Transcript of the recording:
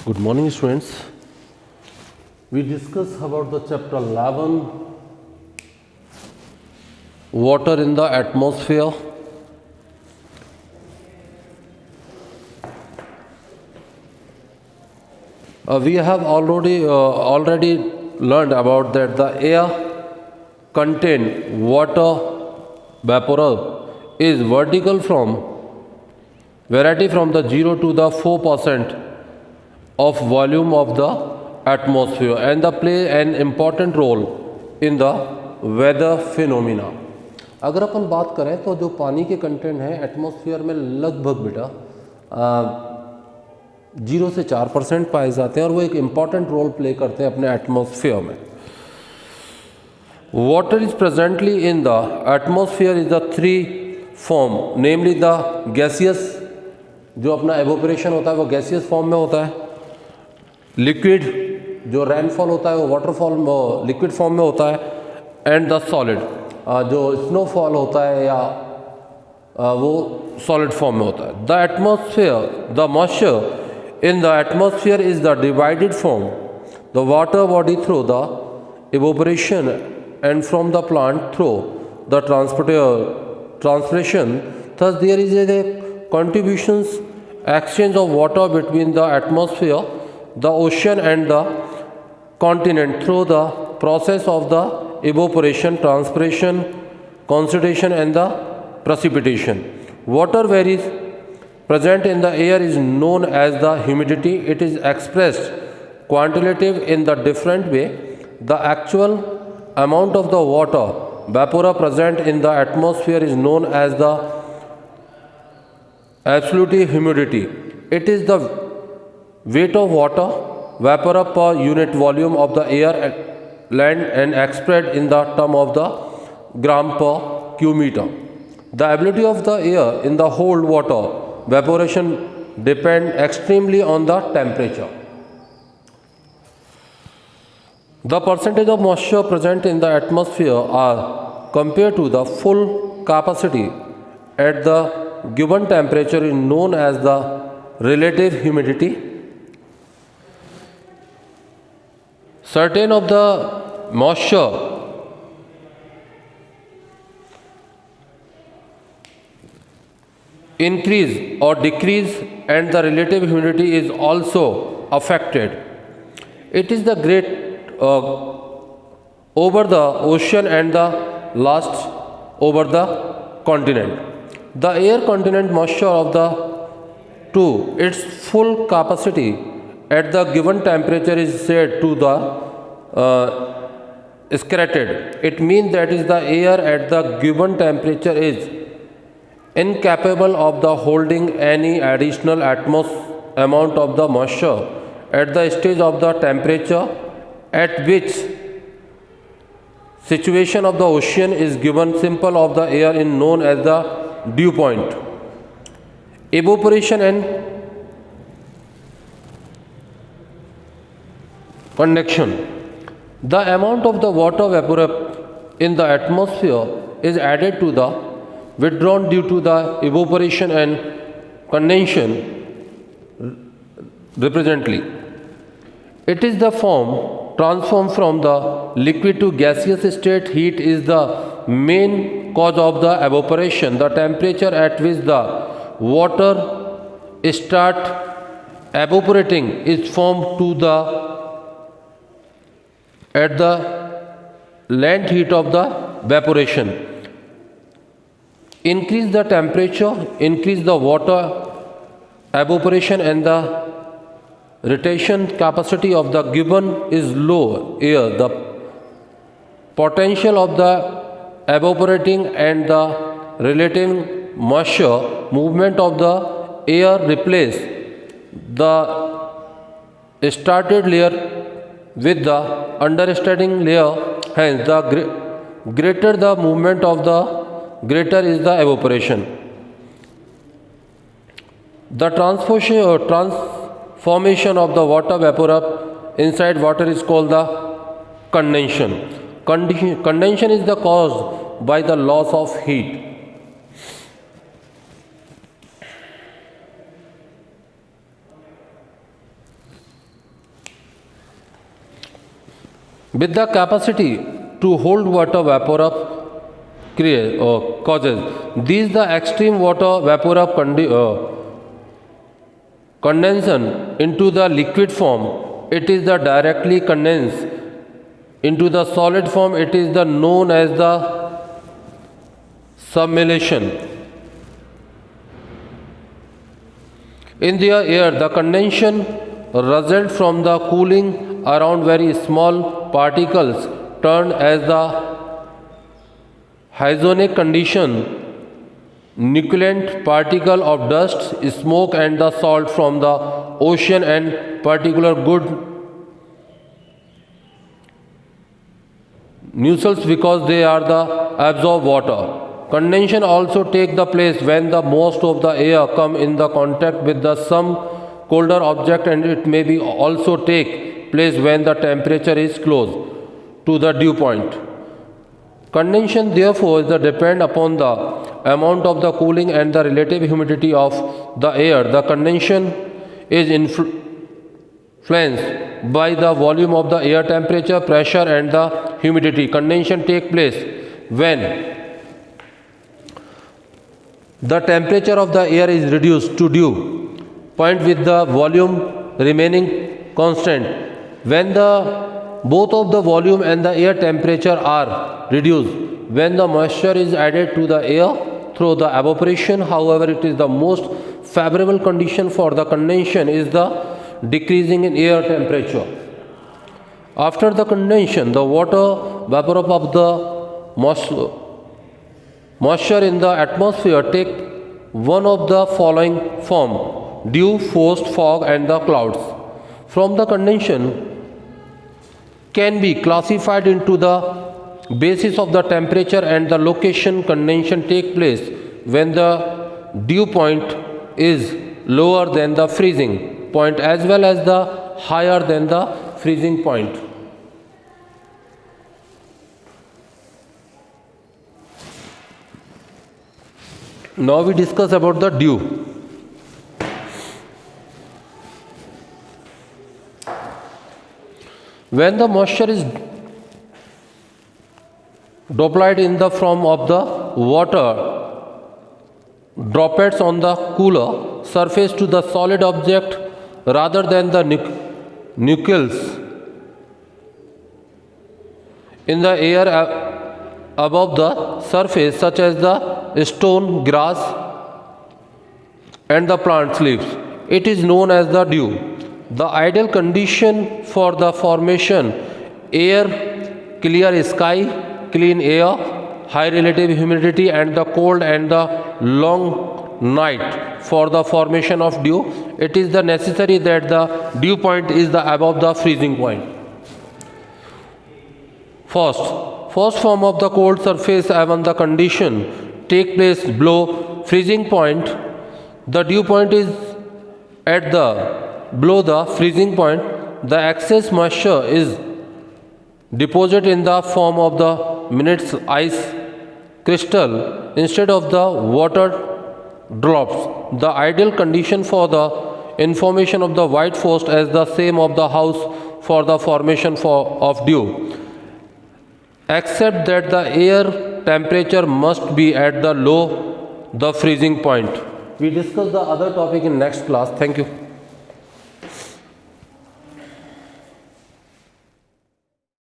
Good morning, students. We discuss about the chapter 11, water in the atmosphere. We have already learned about that the air contain water vapor is vertical from variety from the 0 to the 4% of volume of the atmosphere and they play an important role in the weather phenomena. अगर अपन बात करें तो जो पानी के content है atmosphere में लगभग बेटा 0 से 4% पाए जाते हैं और वो एक इम्पॉर्टेंट रोल प्ले करते हैं अपने एटमॉस्फेयर में. Water is presently in the atmosphere is the 3 form, namely the gaseous, जो अपना एवोपरेशन होता है वो गैसियस फॉर्म में होता है. लिक्विड, जो रेनफॉल होता है वो वाटर फॉर्म लिक्विड फॉर्म में होता है. एंड द सॉलिड, जो स्नोफॉल होता है या वो सॉलिड फॉर्म में होता है. The atmosphere, the moisture in the atmosphere is the divided form the water body through the evaporation and from the plant through the transpiration. Thus there is a contributions exchange of water between the atmosphere, the ocean and the continent through the process of the evaporation, transpiration, condensation and the precipitation. Water varies present in the air is known as the humidity. It is expressed quantitative in the different way. The actual amount of the water vapor present in the atmosphere is known as the absolute humidity. It is the weight of water vapor per unit volume of the air land and expressed in the term of the gram per cubic meter. The ability of the air in the hold water evaporation depend extremely on the temperature. The percentage of moisture present in the atmosphere are compared to the full capacity at the given temperature is known as the relative humidity. Certain of the moisture increase or decrease and the relative humidity is also affected. It is the great over the ocean and the last over the continent. The air continent moisture of the to its full capacity at the given temperature is said to the saturated. It means that is the air at the given temperature is incapable of the holding any additional amount of the moisture at the stage of the temperature at which situation of the ocean is given simple of the air is known as the dew point. Evaporation and convection. The amount of the water vapor in the atmosphere is added to the withdrawn due to the evaporation and condensation represently. It is the form transformed from the liquid to gaseous state. Heat is the main cause of the evaporation. The temperature at which the water start evaporating is formed to the at the latent heat of the evaporation. Increase the temperature, increase the water evaporation and the retention capacity of the given is low air. The potential of the evaporating and the relative moisture movement of the air replace the started layer with the understanding layer. Hence the greater the movement of the greater is the evaporation. The transformation of the water vapor inside water is called the condensation. Condensation is the cause by the loss of heat. with the capacity to hold water vapor of causes. These the extreme water vapor of condensation into the liquid form. It is the directly condensed into the solid form. It is the known as the sublimation. In the air, the condensation results from the cooling around very small particles termed as the hyzonic condition. Nucleant particle of dust, smoke and the salt from the ocean and particular good nuisance because they are the absorb water. Condensation also take the place when the most of the air come in the contact with the some colder object, and it may be also take place when the temperature is close to the dew point. Condensation therefore is depend upon the amount of the cooling and the relative humidity of the air. The condensation is influenced by the volume of the air, temperature, pressure and the humidity. Condensation take place when the temperature of the air is reduced to dew point with the volume remaining constant. When both of the volume and the air temperature are reduced, when the moisture is added to the air through the evaporation. However, it is the most favorable condition for the condensation is the decreasing in air temperature. After the condensation, the water vapor of the moisture in the atmosphere take one of the following form: dew, frost, fog and the clouds. From the condensation can be classified into the basis of the temperature and the location. Condensation take place when the dew point is lower than the freezing point as well as the higher than the freezing point. Now we discuss about the dew. When the moisture is droplet in the form of the water droplets on the cooler surface to the solid object rather than the nucleus in the air above the surface, such as the stone, grass and the plant leaves. It is known as the dew. The ideal condition for the formation: air, clear sky, clean air, high relative humidity and the cold and the long night for the formation of dew. It is the necessary that the dew point is the above the freezing point. First form of the cold surface when the condition take place below freezing point. The dew point is at the below the freezing point. The excess moisture is deposited in the form of the minute ice crystal instead of the water drops. The ideal condition for the information of the white frost as the same of the house for the formation of dew, except that the air temperature must be at the low the freezing point. We discuss the other topic in next class. Thank you.